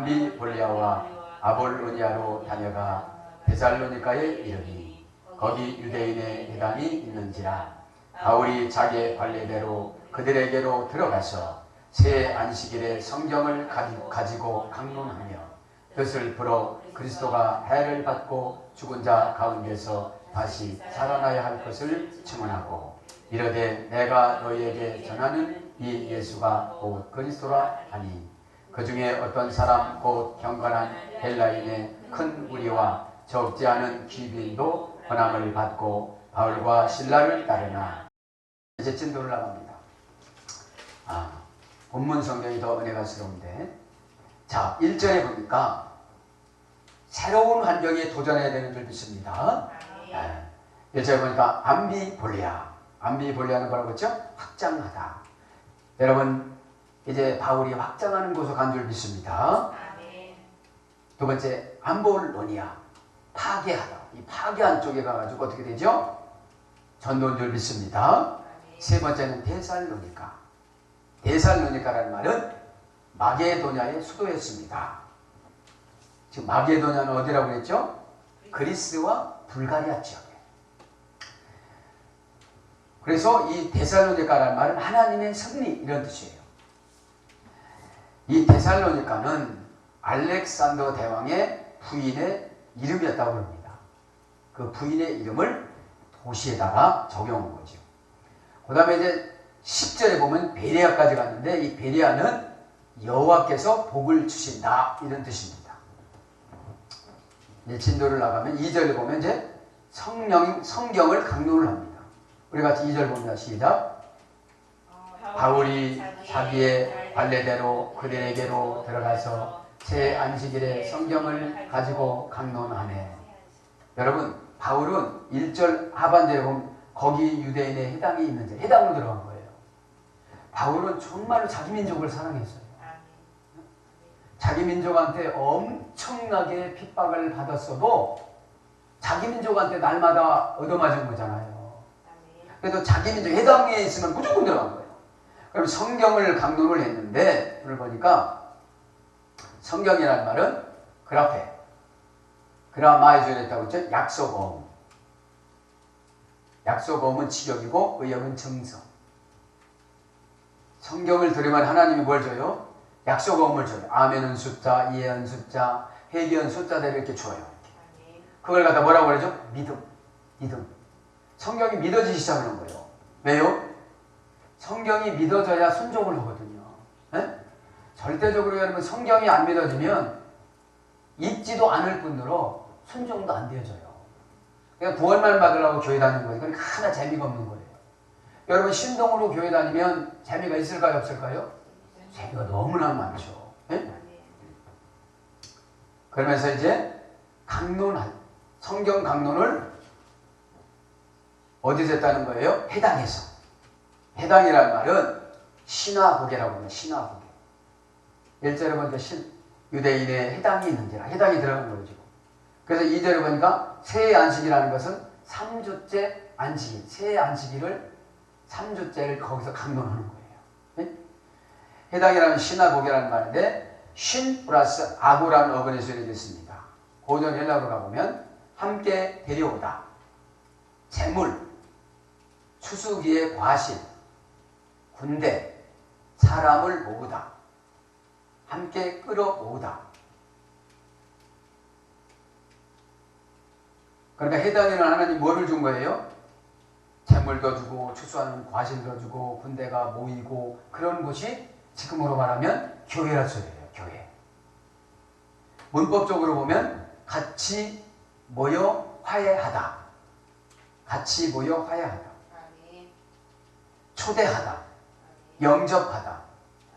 암비볼리아와 아볼로니아로 다녀가 데살로니가에 이르니 거기 유대인의 회당이 있는지라. 바울이 자기의 관례대로 그들에게로 들어가서 새 안식일에 성경을 가지고 강론하며 뜻을 풀어 그리스도가 해를 받고 죽은 자 가운데서 다시 살아나야 할 것을 증언하고 이르되 내가 너희에게 전하는 이 예수가 곧 그리스도라 하니 그 중에 어떤 사람 곧 경건한 헬라인의 큰 무리와 적지 않은 귀빈도 권함을 받고 바울과 실라를 따르나. 이제 진도를 나갑니다. 본문 성경이 더 은혜가스러운데, 자 1절에 보니까 새로운 환경에 도전해야 되는 줄 믿습니다. 1절에 보니까 암비볼리아는 뭐라고 했죠? 확장하다. 여러분 이제 바울이 확장하는 곳으로 간 줄 믿습니다. 두 번째 암볼로니아, 파괴하다. 이 파괴한 쪽에 가가지고 어떻게 되죠? 전도인 줄 믿습니다. 세 번째는 데살로니카라는 말은 마게도냐의 수도였습니다. 지금 마게도냐는 어디라고 그랬죠? 그리스와 불가리아 지역에. 그래서 이 데살로니카라는 말은 하나님의 승리 이런 뜻이에요. 이 데살로니카는 알렉산더 대왕의 부인의 이름이었다고 합니다. 그 부인의 이름을 도시에다가 적용한 거죠. 그 다음에 이제 10절에 보면 베레아까지 갔는데 이 베레아는 여호와께서 복을 주신다 이런 뜻입니다. 이제 진도를 나가면 2절에 보면 이제 성경을 강론을 합니다. 우리 같이 2절 봅니다. 시작. 바울이 자기의 관례대로 그들에게로 들어가서 새 안식일에 성경을 가지고 강론하네. 여러분 바울은 1절 하반절에 보면 거기 유대인의 해당이 있는지 해당으로 들어간 거예요. 바울은 정말로 자기 민족을 사랑했어요. 자기 민족한테 엄청나게 핍박을 받았어도 자기 민족한테 날마다 얻어맞은 거잖아요. 그래도 자기 민족 해당에 있으면 무조건 들어간 거예요. 그럼 성경을 강론을 했는데 오늘 보니까 성경이라는 말은 그라마이존이었다고 했죠. 약소고음은 직역이고 의역은 정성. 성경을 들으면 하나님이 뭘 줘요? 약소고음을 줘요. 아멘은 숫자, 이해는 숫자, 회개는 숫자대로 이렇게 줘요. 그걸 갖다 뭐라고 그러죠? 믿음. 성경이 믿어지기 시작하는 거예요. 왜요? 성경이 믿어져야 순종을 하거든요. 네? 절대적으로 여러분 성경이 안 믿어지면 읽지도 않을 뿐더러 순종도 안 되어져요. 그러니까 구원만 받으려고 교회 다니는 거예요. 그러니까 하나 재미가 없는 거예요. 여러분 신동으로 교회 다니면 재미가 있을까요? 없을까요? 재미가 너무나 많죠. 네? 그러면서 이제 성경 강론을 어디서 했다는 거예요? 해당에서. 해당이라는 말은 시나고게라고 합니다. 시나고게. 1절에 보니까 유대인의 해당이 있는지라. 해당이 들어간 거죠. 그래서 2절에 보니까 새 안식이라는 것은 3주째 안식일. 새 안식일을 3주째를 거기서 강론하는 거예요. 네? 해당이라는 시나고게라는 말인데 신 플러스 아고라는 어근에서 이렇게 있습니다. 고전 헬라어로 가보면 함께 데려오다. 재물, 추수기의 과실, 군대, 사람을 모으다. 함께 끌어모으다. 그러니까 해당에는 하나님 뭐를 준 거예요? 재물도 주고 추수하는 과실도 주고 군대가 모이고 그런 곳이 지금으로 말하면 교회라 소리예요. 교회. 문법적으로 보면 같이 모여 화해하다. 같이 모여 화해하다. 초대하다. 영접하다.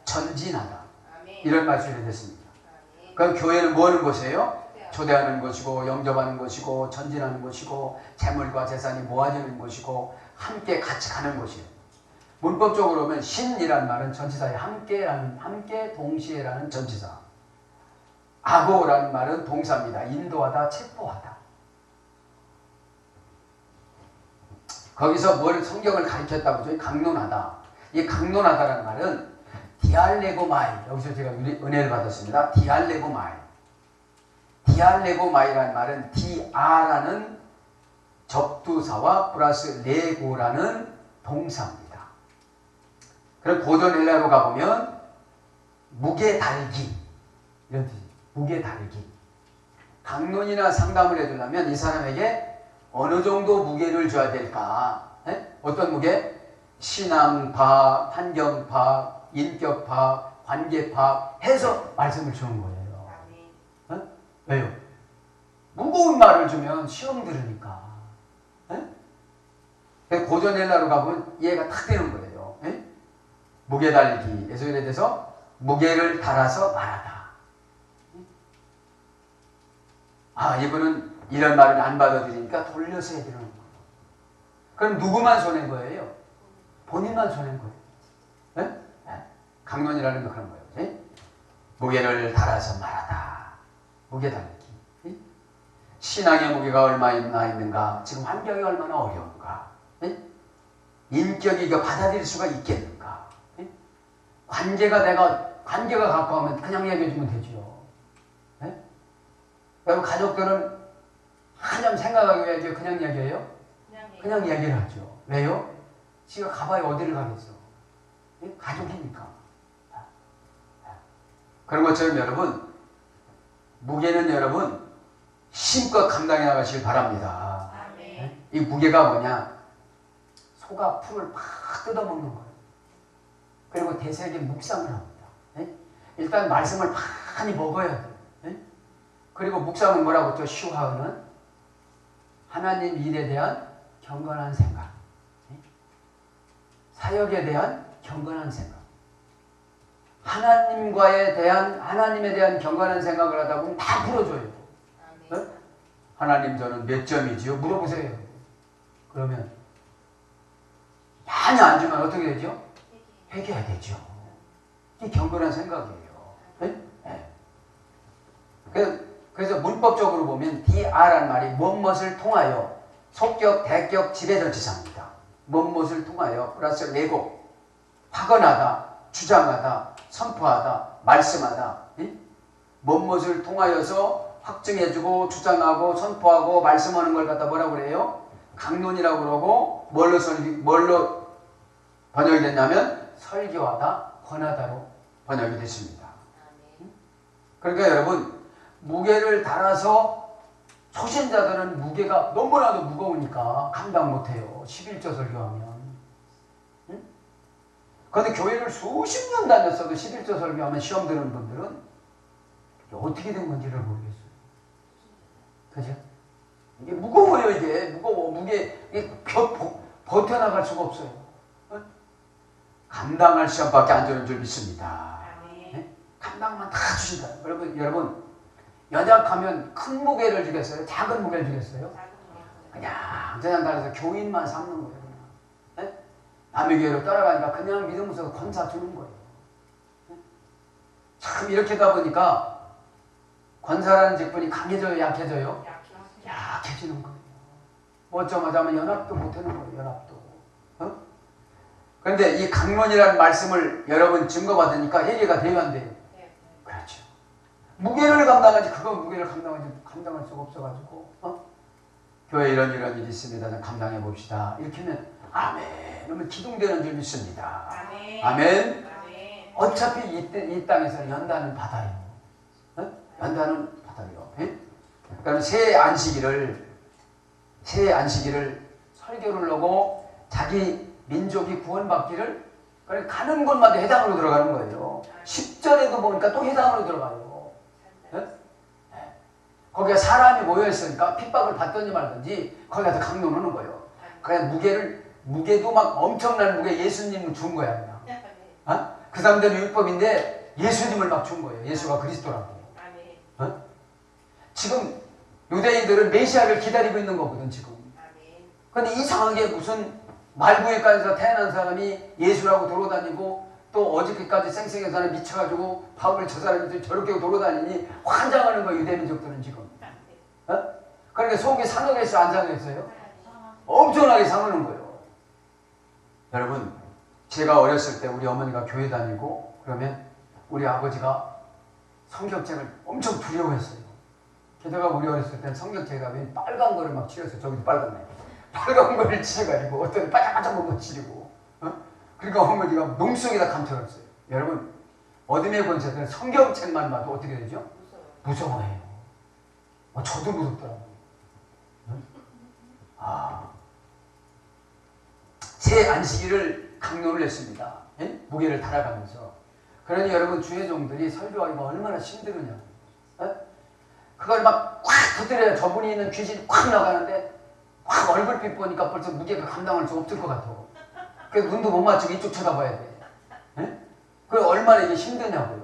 전진하다. 이런 말씀이 됐습니다. 그럼 교회는 뭐 하는 곳이에요? 초대하는 것이고 영접하는 것이고 전진하는 것이고 재물과 재산이 모아지는 것이고 함께 같이 가는 것이에요. 문법적으로 보면 신이라는 말은 전치사에 함께 동시에라는 전치사. 아고라는 말은 동사입니다. 인도하다, 체포하다. 거기서 뭘 성경을 가르쳤다고 하죠? 강론하다. 이 강론하다라는 말은 디알레고마이. 여기서 제가 은혜를 받았습니다. 디알레고마이. 디알레고마이라는 말은 디아라는 접두사와 플러스 레고라는 동사입니다. 그럼 고전 헬라로 가보면 무게 달기 이런 뜻이에요. 무게 달기. 강론이나 상담을 해주려면 이 사람에게 어느 정도 무게를 줘야 될까? 어떤 무게? 신앙파, 환경파, 인격파, 관계파 해서 말씀을 주는 거예요. 왜요? 무거운 말을 주면 시험 들으니까. 고전 헬라로 가보면 이해가 탁 되는 거예요. 무게 달기. 그래서 예를 들어서 무게를 달아서 말하다. 아, 이분은 이런 말을 안 받아들이니까 돌려서 해드리는 거예요. 그럼 누구만 손해인 거예요? 본인만 손해인 거예요. 강론이라는 거 그런 거예요. 무게를 달아서 말하다. 무게 달기. 신앙의 무게가 얼마나 있는가? 지금 환경이 얼마나 어려운가? 인격이 이거 받아들일 수가 있겠는가? 관계가 가까우면 그냥 얘기해주면 되죠. 여러분 가족들은 한참 생각하기 위해 그냥 얘기해요? 그냥 얘기를 하죠. 왜요? 지가 가봐야 어디를 가겠어? 가족이니까. 그런 것처럼 여러분 무게는 여러분 힘껏 감당해 나가시길 바랍니다. 이 무게가 뭐냐? 소가 풀을 막 뜯어먹는 거예요. 그리고 대세에게 묵상을 합니다. 일단 말씀을 많이 먹어야 돼요. 그리고 묵상은 뭐라고 했죠? 슈하은은 하나님 일에 대한 경건한 생각, 사역에 대한 경건한 생각, 하나님에 대한 경건한 생각을 하다 보면 다 풀어줘요. 하나님 저는 몇 점이지요? 물어보세요. 그러면 많이 안 주면 어떻게 되죠? 회개해야 되죠. 이게 경건한 생각이에요. 그래서 문법적으로 보면 DR라는 말이 무엇을 통하여 속격, 대격, 지배전치사입니다. 무엇을 통하여 플러스 레고, 확언하다, 주장하다, 선포하다, 말씀하다. 무엇을 통하여서 확증해주고 주장하고 선포하고 말씀하는 걸 갖다 뭐라고 그래요? 강론이라고 그러고 뭘로 번역이 됐냐면 설교하다, 권하다로 번역이 됐습니다. 그러니까 여러분 무게를 달아서 초신자들은 무게가 너무나도 무거우니까 감당 못해요. 11조 설교하면. 그런데 교회를 수십 년 다녔어도 11조 설교하면 시험 드는 분들은 어떻게 된 건지를 모르겠어요. 그죠? 이게 무거워요. 이게 무거워. 이게 버텨나갈 수가 없어요. 감당할 시험밖에 안 주는 줄 믿습니다. 감당만 다 주신다. 여러분 연약하면 큰 무게를 주겠어요? 작은 무게를 주겠어요? 그냥 달아서 교인만 삼는 거예요. 그냥. 남의 교회로 따라가니까 그냥 믿으면서 권사 주는 거예요. 참 이렇게 하다 보니까 권사라는 직분이 강해져요? 약해져요? 약해지는 거예요. 어쩌마자 하면 연합도 못하는 거예요. 연합도. 그런데 이 강론이라는 말씀을 여러분 증거받으니까 해결가 돼요? 안 돼요? 그렇죠. 무게를 감당하지 감당할 수가 없어가지고 교회 이런 일이 있습니다. 감당해 봅시다. 이렇게 하면 아멘. 그러면 기둥되는 줄 믿습니다. 아멘. 어차피 이 땅에서 연단은 받아요. 연단은 받아요. 그러니까 새 안식일을 설교를 하고 자기 민족이 구원받기를 가는 곳마다 회당으로 들어가는 거예요. 10절에도 보니까 또 회당으로 들어가요. 거기가 사람이 모여있으니까 핍박을 받든지 말든지 거기 가서 강론하는 거예요. 그냥 무게도 막 엄청난 무게 예수님을 준 거야. 그냥. 그 사람들은 율법인데 예수님을 막 준 거예요. 예수가 그리스도라고. 지금 유대인들은 메시아를 기다리고 있는 거거든 지금. 그런데 이상하게 무슨 말구에까지서 태어난 사람이 예수라고 돌아다니고 또 어저께까지 쌩쌩한 사람이 미쳐가지고 바울을 저 사람이 저렇게 돌아다니니 환장하는 거예요. 유대민족들은 지금. 그러니까 속이 상하겠어요? 안 상하겠어요? 엄청나게 상하는 거예요. 여러분 제가 어렸을 때 우리 어머니가 교회 다니고 그러면 우리 아버지가 성경책을 엄청 두려워했어요. 게다가 우리 어렸을 땐 성경책가 왜 빨간 거를 막 칠했어요. 저기도 빨갛네. 빨간 거를 칠해가지고 어떤 바짝바짝 먹고 칠이고, 그러니까 어머니가 몸속에다 감춰놨어요. 여러분, 어둠의 권세들은 성경책만 봐도 어떻게 되죠? 무서워해요. 저도 무섭더라고요. 새 안식일을 강론을 했습니다. 무게를 달아가면서. 그러니 여러분, 주의 종들이 설교하기가 얼마나 힘들으냐. 그걸 막 꽉 터뜨려야 저분이 있는 귀신이 꽉 나가는데 확 얼굴빛 보니까 벌써 무게가 감당할 수 없을 것 같아. 그래서 눈도 못 맞추고 이쪽 쳐다봐야 돼. 그 얼마나 이게 힘드냐고요.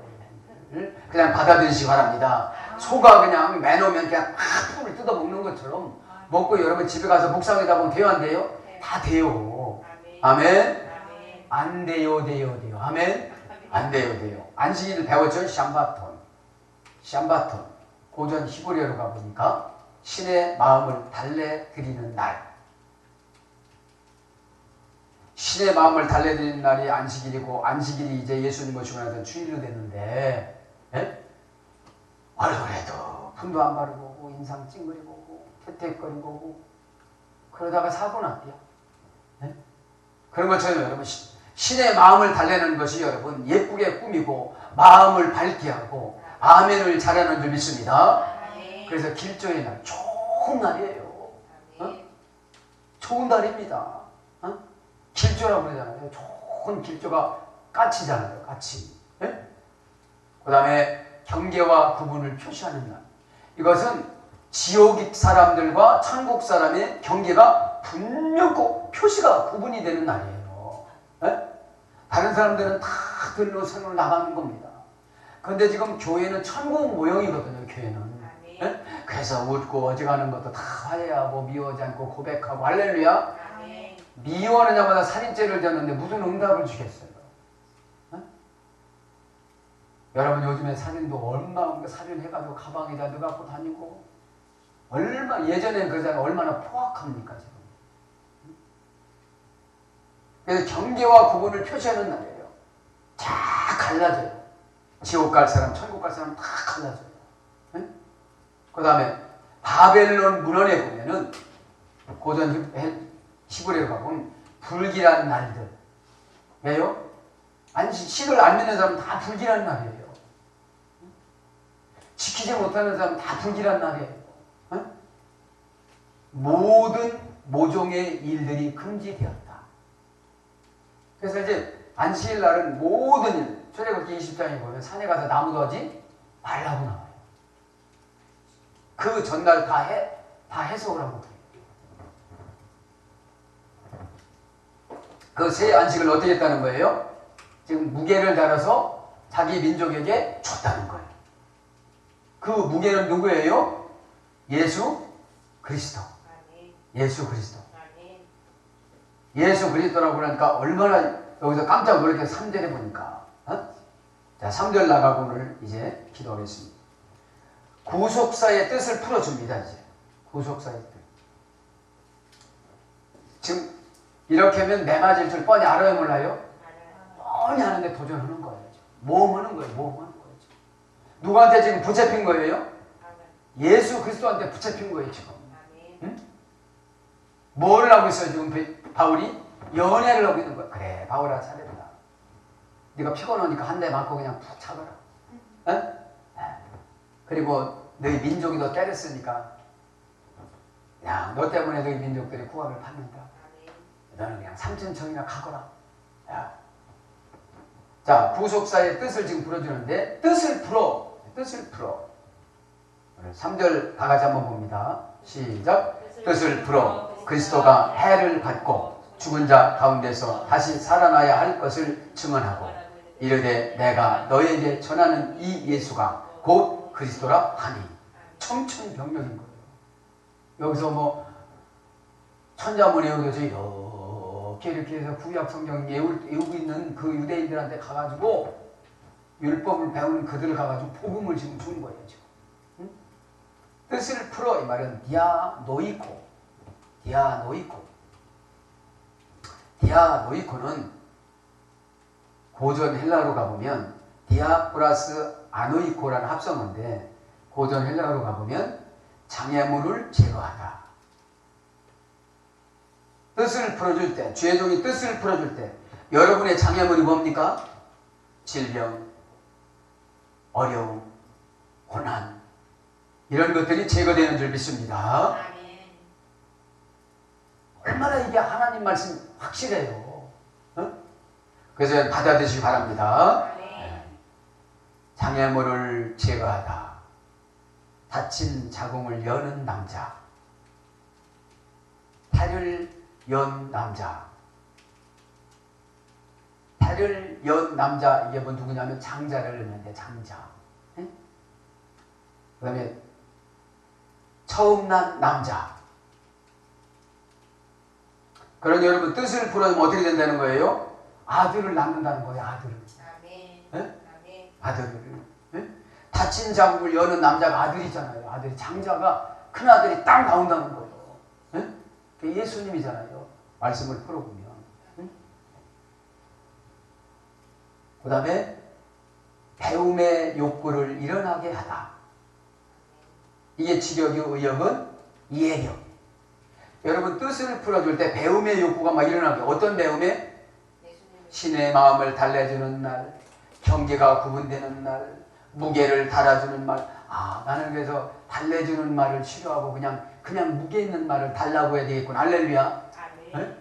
그냥 받아들이시기 바랍니다. 소가 그냥 매놓으면 그냥 팍 풀을 뜯어먹는 것처럼 먹고 여러분 집에 가서 묵상하다 보면 돼요, 안 돼요? 다 돼요. 아멘? 안 돼요, 돼요, 돼요. 아멘? 안 돼요, 돼요. 안식일 배웠죠? 샴바톤. 고전 히브리어로 가보니까 신의 마음을 달래드리는 날. 신의 마음을 달래드리는 날이 안식일이고, 안식일이 이제 예수님 모시고 나서 주일로 됐는데, 얼굴에도 분도 안 바르고 오고, 인상 찡그리고 오고, 태태거리고 오고, 그러다가 사고 났대요. 그런 것처럼 여러분, 신의 마음을 달래는 것이 여러분 예쁘게 꾸미고 마음을 밝게 하고 아멘을 잘하는 줄 믿습니다. 그래서 길조의 날, 좋은 날이에요. 좋은 날입니다. 길조라고 그러잖아요. 좋은 길조가 까치잖아요. 까치. 그 다음에 경계와 구분을 표시하는 날. 이것은 지옥 사람들과 천국 사람의 경계가 분명히 표시가 구분이 되는 날이에요. 다른 사람들은 다 들로 선으로 나가는 겁니다. 그런데 지금 교회는 천국 모형이거든요. 교회는. 그래서 웃고 어지간한 것도 다 화해하고 미워하지 않고 고백하고 할렐루야. 미워하는 자마다 살인죄를 졌는데 무슨 응답을 주겠어요? 여러분, 요즘에 살인도 얼마나 살인해가지고 가방에다 넣어갖고 다니고, 예전에는 그러잖아요. 얼마나 포악합니까 지금. 그래서 경계와 구분을 표시하는 날이에요. 다 갈라져요. 지옥 갈 사람, 천국 갈 사람 다 갈라져요. 그 다음에 바벨론 문헌에 보면은 고전 히브리어로 가보면 불길한 날들. 왜요? 신을 안 믿는 사람은 다 불길한 날이에요. 지키지 못하는 사람은 다 불길한 날이에요. 모든 모종의 일들이 금지되었다. 그래서 이제 안식일 날은 모든 일, 출애굽기 20장에 보면 산에 가서 나무도 하지 말라고 나와요. 그 전날 다 해석을 하고 그래요. 그 새 안식을 어떻게 했다는 거예요? 지금 무게를 달아서 자기 민족에게 줬다는 거예요. 그 무게는 누구예요? 예수 그리스도. 예수 그리스도. 예수 그리스도라고 그러니까 얼마나 여기서 깜짝 놀랐게 3절에 보니까. 자, 3절 나가고 오늘 이제 기도하겠습니다. 구속사의 뜻을 풀어줍니다. 이제 구속사의 뜻. 지금 이렇게 하면 매 맞을 줄 뻔히 알아요, 몰라요? 뻔히 아는데 도전하는 거예요. 모험하는 거예요. 모험하는 거예요. 지금. 누구한테 지금 붙잡힌 거예요? 예수 그리스도한테 붙잡힌 거예요. 지금. 응? 뭘 하고 있어요? 지금 바울이? 연애를 하고 있는 거야. 그래, 바울아 잘했다. 네가 피곤하니까 한 대 맞고 그냥 푹 자거라. 그리고 너희 민족이 너 때렸으니까 야, 너 때문에 너희 민족들이 구원을 받는다. 너는 그냥 삼천청이나 가거라. 야. 자, 구속사의 뜻을 지금 풀어주는데 뜻을 풀어. 3절 다 같이 한번 봅니다. 시작. 뜻을 풀어 그리스도가 해를 받고 죽은 자 가운데서 다시 살아나야 할 것을 증언하고 이르되 내가 너에게 전하는 이 예수가 곧 그리스도라 하니. 청천벽력인 거예요. 여기서 뭐 천자문 외우듯이 이렇게 해서 구약 성경 외우고 있는 그 유대인들한테 가가지고 율법을 배우는 그들을 가가지고 복음을 지금 주는 거예요. 지금. 응? 뜻을 풀어 이 말은 디아노이코는 고전 헬라어로 가보면 디아 플러스 아노이코라는 합성어인데 고전 헬라어로 가보면 장애물을 제거하다. 뜻을 풀어줄 때, 주의 종이 뜻을 풀어줄 때 여러분의 장애물이 뭡니까? 질병, 어려움, 고난 이런 것들이 제거되는 줄 믿습니다. 얼마나 이게 하나님 말씀 확실해요. 어? 그래서 받아들이시기 바랍니다. 장애물을 제거하다. 다친 자궁을 여는 남자.胎를 연 남자.胎를 연 남자. 이게 뭐 누구냐면 장자를 의미하는데 장자. 그 다음에 처음 난 남자. 그런 여러분 뜻을 풀어주면 어떻게 된다는 거예요? 아들을 낳는다는 거예요. 아들을. 아들을. 다친 자국을 여는 남자가 아들이잖아요. 아들이 장자가 큰 아들이 딱 나온다는 거예요. 그게 예수님이잖아요. 말씀을 풀어보면. 그 다음에 배움의 욕구를 일어나게 하다. 이게 직역이 의역은 이해력. 여러분 뜻을 풀어줄 때 배움의 욕구가 막 일어나게. 어떤 배움에? 신의 마음을 달래주는 날, 경계가 구분되는 날, 무게를 달아주는 말. 아, 나는 그래서 달래주는 말을 싫어하고 그냥 무게 있는 말을 달라고 해야 되겠군. 할렐루야. 네?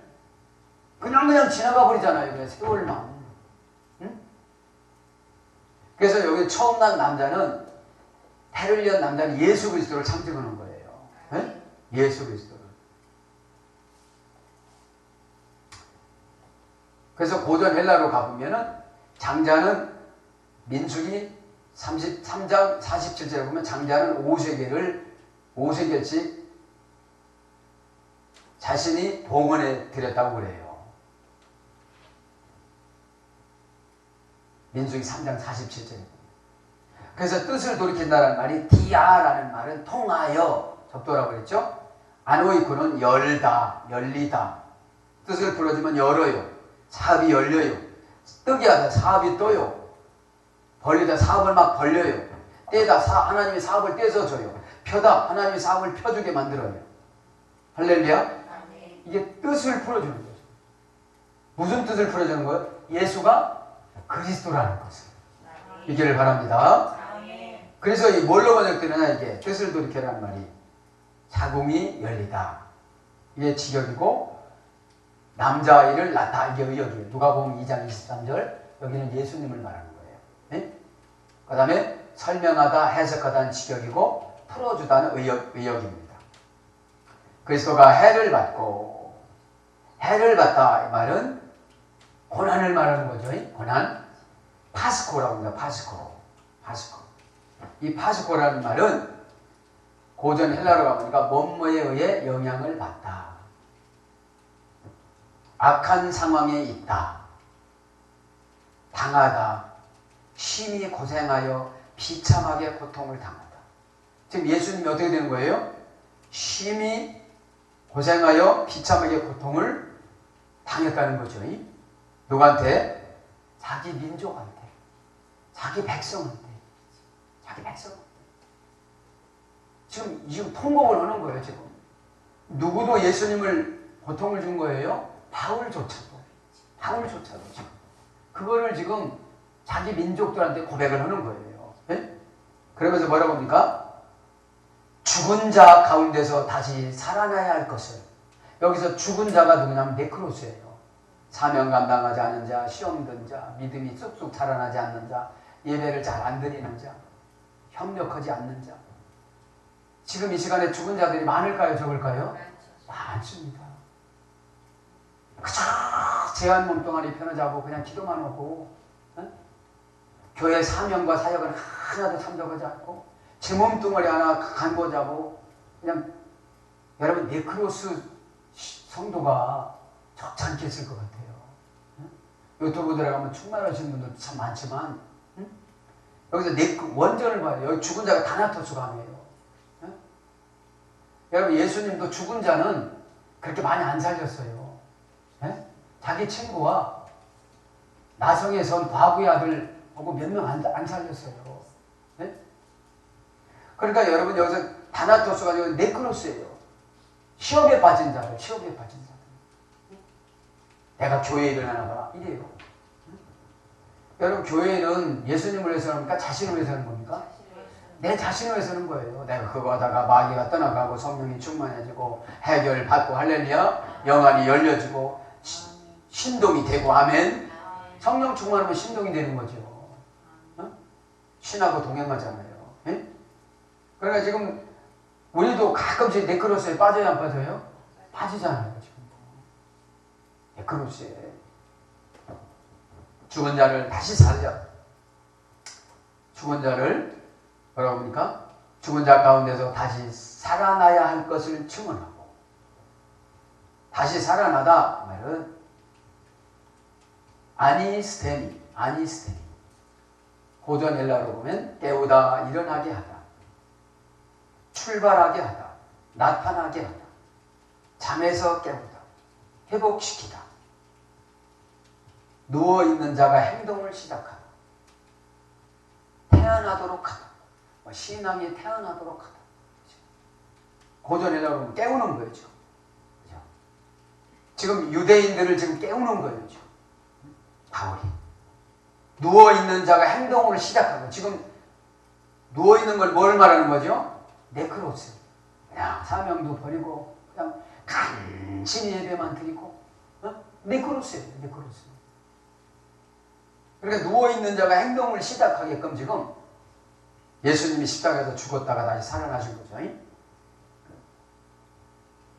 그냥 지나가 버리잖아요. 그냥 세월만. 응? 그래서 여기 처음 난 남자는胎를 연 남자는 예수 그리스도를 상징하는 거예요. 네? 예수 그리스도를. 그래서 고전 헬라로 가보면은 장자는 민수기 33장 47절에 보면 장자는 5세겔씩 자신이 봉헌에 드렸다고 그래요. 민수기 3장 47절에. 그래서 뜻을 돌이킨다는 말이 디아라는 말은 통하여 접도라고 그랬죠. 아노이코는 열다, 열리다. 뜻을 풀어주면 열어요. 사업이 열려요. 뜨게 하다 사업이 떠요. 벌리다 사업을 막 벌려요. 떼다 하나님이 사업을 떼서 줘요. 펴다 하나님이 사업을 펴주게 만들어요. 할렐루야. 이게 뜻을 풀어주는 거죠. 무슨 뜻을 풀어주는 거예요? 예수가 그리스도라는 것을. 이기를 바랍니다. 그래서 이 뭘로 번역되느냐 이게 뜻을 돌이켜라는 말이 자궁이 열리다. 이게 직역이고 남자아이를 낳다. 이게 의역이에요. 누가복음 2장 23절. 여기는 예수님을 말하는 거예요. 네? 그 다음에 설명하다, 해석하다는 직역이고 풀어주다는 의역입니다. 그리스도가 해를 받고 해를 받다 이 말은 고난을 말하는 거죠. 고난. 파스코라고 합니다. 파스코. 이 파스코라는 말은 고전 헬라로 가보니까 뭐뭐에 의해 영향을 받다. 악한 상황에 있다. 당하다. 심히 고생하여 비참하게 고통을 당하다. 지금 예수님이 어떻게 되는 거예요? 심히 고생하여 비참하게 고통을 당했다는 거죠. 누구한테? 자기 민족한테. 자기 백성한테. 지금 통곡을 하는 거예요. 지금 누구도 예수님을 고통을 준 거예요? 바울조차도 지금 그거를 지금 자기 민족들한테 고백을 하는 거예요. 네? 그러면서 뭐라고 합니까? 죽은 자 가운데서 다시 살아나야 할 것을. 여기서 죽은 자가 누구냐면 네크로스예요. 사명 감당하지 않는 자, 시험 든 자, 믿음이 쑥쑥 자라나지 않는 자, 예배를 잘 안 드리는 자, 협력하지 않는 자. 지금 이 시간에 죽은 자들이 많을까요? 적을까요? 많습니다. 그저 제한 몸뚱아리 편하자고 그냥 기도만 하고 교회 사명과 사역은 하나도 참석하지 않고 제 몸뚱아리 하나 간보자고 그냥 여러분 네크로스 성도가 적지 않겠을 것 같아요. 유튜브 들어가면 충만하신 분들 참 많지만 여기서 원전을 봐요. 여기 죽은 자가 다나토스가 아니에요. 여러분 예수님도 죽은 자는 그렇게 많이 안 살렸어요. 자기 친구와 나성에 선 과부의 아들 하고 몇 명 안 살렸어요. 네? 그러니까 여러분 여기서 다나토스가 아니고 네크로스예요. 시험에 빠진 자들, 시험에 빠진 자들. 내가 교회 일을 하나 봐. 이래요. 여러분 교회 일은 예수님을 위해서 합니까? 자신을 위해서 하는 겁니까? 내 자신을 위해서 하는 거예요. 내가 그거 하다가 마귀가 떠나가고 성령이 충만해지고 해결받고 할렐루야 영안이 열려지고 신동이 되고 아멘. 성령 충만하면 신동이 되는 거죠. 어? 신하고 동행하잖아요. 예? 그러니까 지금 우리도 가끔씩 네크로스에 빠져야 안 빠져요? 빠지잖아요. 지금 네크로스에 죽은 자를 다시 살려. 죽은 자를 뭐라고 합니까? 죽은 자 가운데서 다시 살아나야 할 것을 증언하고 다시 살아나다 말은 아니스테니 고전 헬라로 보면 깨우다 일어나게 하다 출발하게 하다 나타나게 하다 잠에서 깨우다 회복시키다 누워있는 자가 행동을 시작하다 태어나도록 하다 신앙이 태어나도록 하다 고전 헬라로 보면 깨우는 거예요. 지금 유대인들을 지금 깨우는 거예요. 바울이 누워있는 자가 행동을 시작하고 지금 누워있는 걸 뭘 말하는 거죠? 네크로스. 그냥 사명도 버리고 그냥 간신히 예배만 드리고 네크로스예요. 네크로스. 그러니까 누워있는 자가 행동을 시작하게끔 지금 예수님이 십자가에서 죽었다가 다시 살아나신 거죠.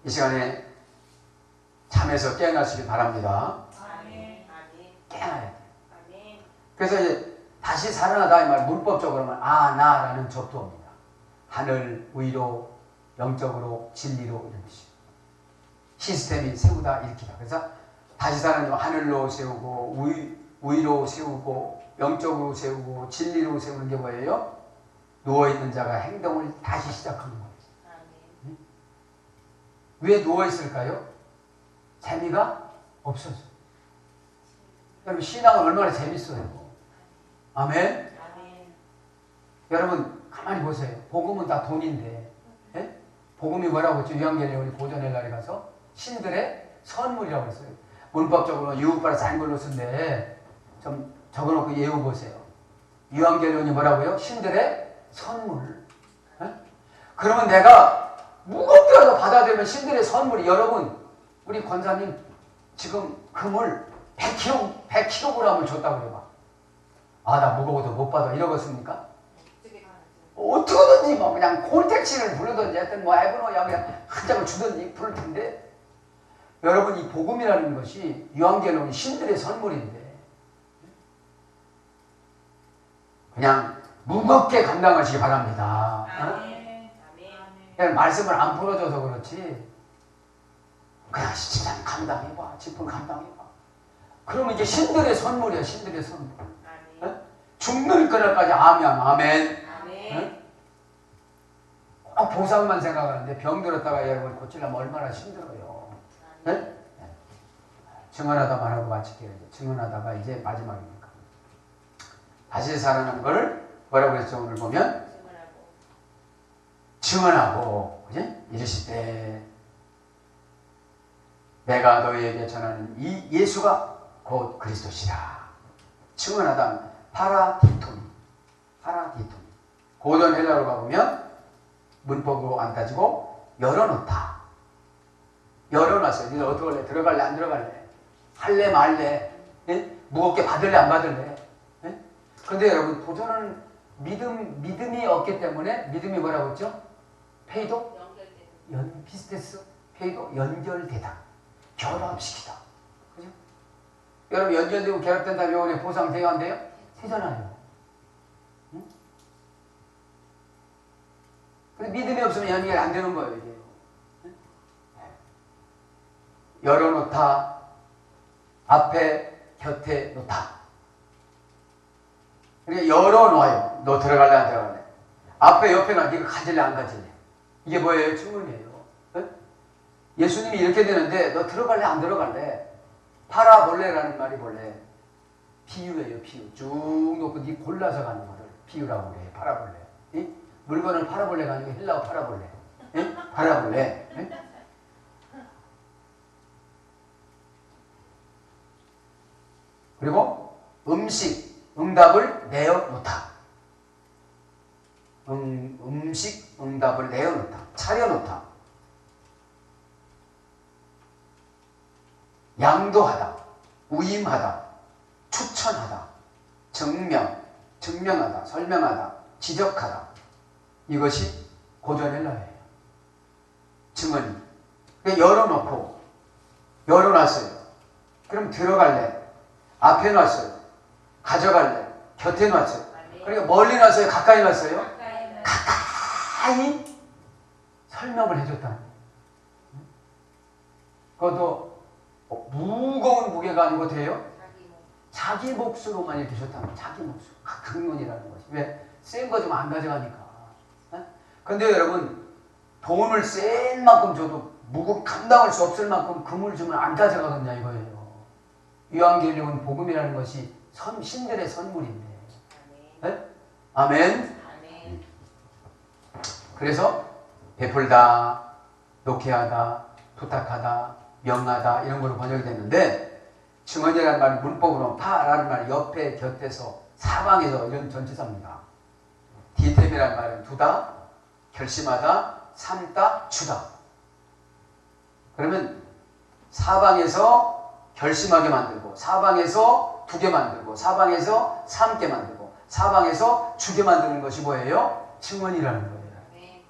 이 시간에 잠에서 깨어나시길 바랍니다. 깨어나야 돼요. 그래서 이제 다시 살아나다 이 말 문법적으로 하면 나라는 접두어입니다. 하늘, 위로, 영적으로, 진리로 이런 뜻이에요. 시스템이 세우다 일으키다. 그래서 다시 살아나면 하늘로 세우고 위로 세우고 영적으로 세우고 진리로 세우는 게 뭐예요? 누워있는 자가 행동을 다시 시작하는 거예요. 왜 누워있을까요? 재미가 없어서. 여러분 신앙은 얼마나 재밌어요. 아멘? 여러분 가만히 보세요. 복음은 다 돈인데 예? 복음이 뭐라고 했죠? 유한계리온이 고전 헬라에 가서 신들의 선물이라고 했어요. 문법적으로 유우파라스 한글로 쓴데 좀 적어놓고 예우 보세요. 유한계리온이 뭐라고요? 신들의 선물. 예? 그러면 내가 무겁게라도 받아들이면 신들의 선물이 여러분 우리 권사님 지금 금을 100kg을 줬다고 해봐. 나 무거워도 못 받아 이러겠습니까? 어떻게든지 뭐 그냥 콜택시를 부르든지 하여튼 뭐 에브노야 그냥 한 장을 주든지 부를 텐데 여러분 이 복음이라는 것이 유한계로는 신들의 선물인데 그냥 무겁게 감당하시기 바랍니다. 그냥 말씀을 안 풀어줘서 그렇지 그냥 진짜 감당해봐. 지금 감당해봐. 그러면 이제 신들의 선물이야. 신들의 선물. 죽는 그날까지 아멘. 꼭 보상만 생각하는데 병 들었다가 여러분 고치려면 얼마나 힘들어요. 증언하다 말하고 마칠게요. 증언하다가 이제 마지막이니까. 다시 살아난 걸 뭐라고 했죠? 오늘 보면 증언하고 그지? 이르실 때 내가 너희에게 전하는 이 예수가 곧 그리스도시라. 증언하다 파라디토니. 고전 헬라로 가보면 문법으로 안 따지고 열어놓다. 열어놨어요. 네가 어떻게 할래? 들어갈래? 안 들어갈래? 할래? 말래? 예? 무겁게 받을래? 안 받을래? 예? 그런데 여러분 도전은 믿음이 없기 때문에 믿음이 뭐라고 했죠? 페이도? 비슷했어. 페이도 연결되다. 결합시키다. 그죠? 여러분 연결되고 결합된다면 요번에 보상 돼야 안 돼요? 되잖아요. 응? 근데 믿음이 없으면 연결 안 되는 거예요. 이게. 응? 열어놓다. 앞에 곁에 놓다. 그러니까 열어놔요. 너 들어갈래 안 들어갈래? 앞에 옆에 놔. 네가 가질래 안 가질래? 이게 뭐예요? 주문이에요. 응? 예수님이 이렇게 되는데 너 들어갈래 안 들어갈래? 파라볼레라는 말이 본래 비유예요. 비유. 쭉 놓고 네 골라서 가는 거를 비유라고 그래. 파라볼레. 예? 물건을 파라볼레가 아니고 헬라어 파라볼레. 예? 파라볼레. 예? 그리고 음식, 응답을 내어놓다. 음식, 응답을 내어놓다. 차려놓다. 양도하다. 위임하다. 추천하다. 증명하다. 설명하다. 지적하다. 이것이 고전 헬라어예요. 증언이. 열어놓고, 열어놨어요. 그럼 들어갈래? 앞에 놨어요. 가져갈래? 곁에 놨어요. 그러니까 멀리 놨어요? 가까이 놨어요? 가까이 설명을 해줬다는 거예요. 그것도 무거운 무게가 아니고 돼요? 자기 몫으로만 이렇게 줬다는 거예요. 자기 몫으로. 극론이라는 것이. 왜? 센 거 좀 안 가져가니까. 그런데 여러분, 돈을 센 만큼 줘도 감당할 수 없을 만큼 금을 주면 안 가져가겠냐 이거예요. 유한계명은 복음이라는 것이 신들의 선물인데. 네? 아멘. 그래서 베풀다, 녹회하다, 부탁하다, 명하다 이런 걸로 번역이 됐는데 증언이라는 말은 문법으로 파라는 말이 옆에, 곁에서, 사방에서 이런 전치사입니다. 디템이라는 말은 두다, 결심하다, 삼다, 주다. 그러면 사방에서 결심하게 만들고, 사방에서 두게 만들고, 사방에서 삼게 만들고, 사방에서 주게 만드는 것이 뭐예요? 증언이라는 거예요.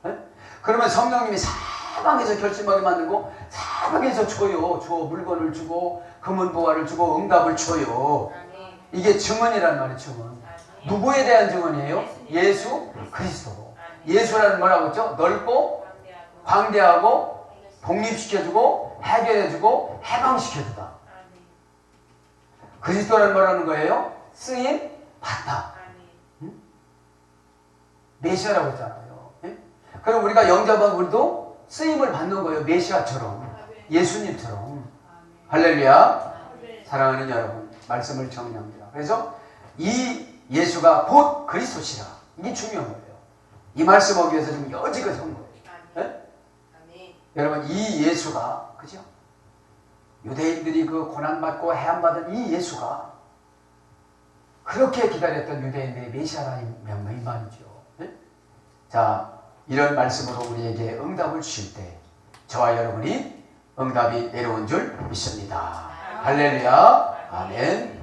네? 그러면 성령님이 사방에서 결심하게 만들고, 사방에서 줘요. 물건을 주고, 금은 보화를 주고, 응답을 줘요. 이게 증언이라는 말이에요. 증언. 누구에 대한 증언이에요? 예수 그리스도. 예수라는 뭐라고 했죠? 넓고, 광대하고, 독립시켜주고, 해결해주고, 해방시켜주다. 그리스도라는 뭐라는 거예요? 쓰임 받다. 응? 메시아라고 했잖아요. 응? 그럼 우리가 영접한 우리도 쓰임을 받는 거예요. 메시아처럼. 예수님처럼. 할렐루야. 사랑하는 여러분, 말씀을 정리합니다. 그래서 이 예수가 곧 그리스도시라. 이게 중요한 거예요. 이 말씀 하기 위해서 좀 여지껏 한 거예요. 네? 여러분, 이 예수가, 그죠? 유대인들이 그 고난받고 해함받은 이 예수가 그렇게 기다렸던 유대인들의 메시아라는 말이죠. 네? 자, 이런 말씀으로 우리에게 응답을 주실 때 저와 여러분이 응답이 내려온 줄 믿습니다. 할렐루야. 아멘.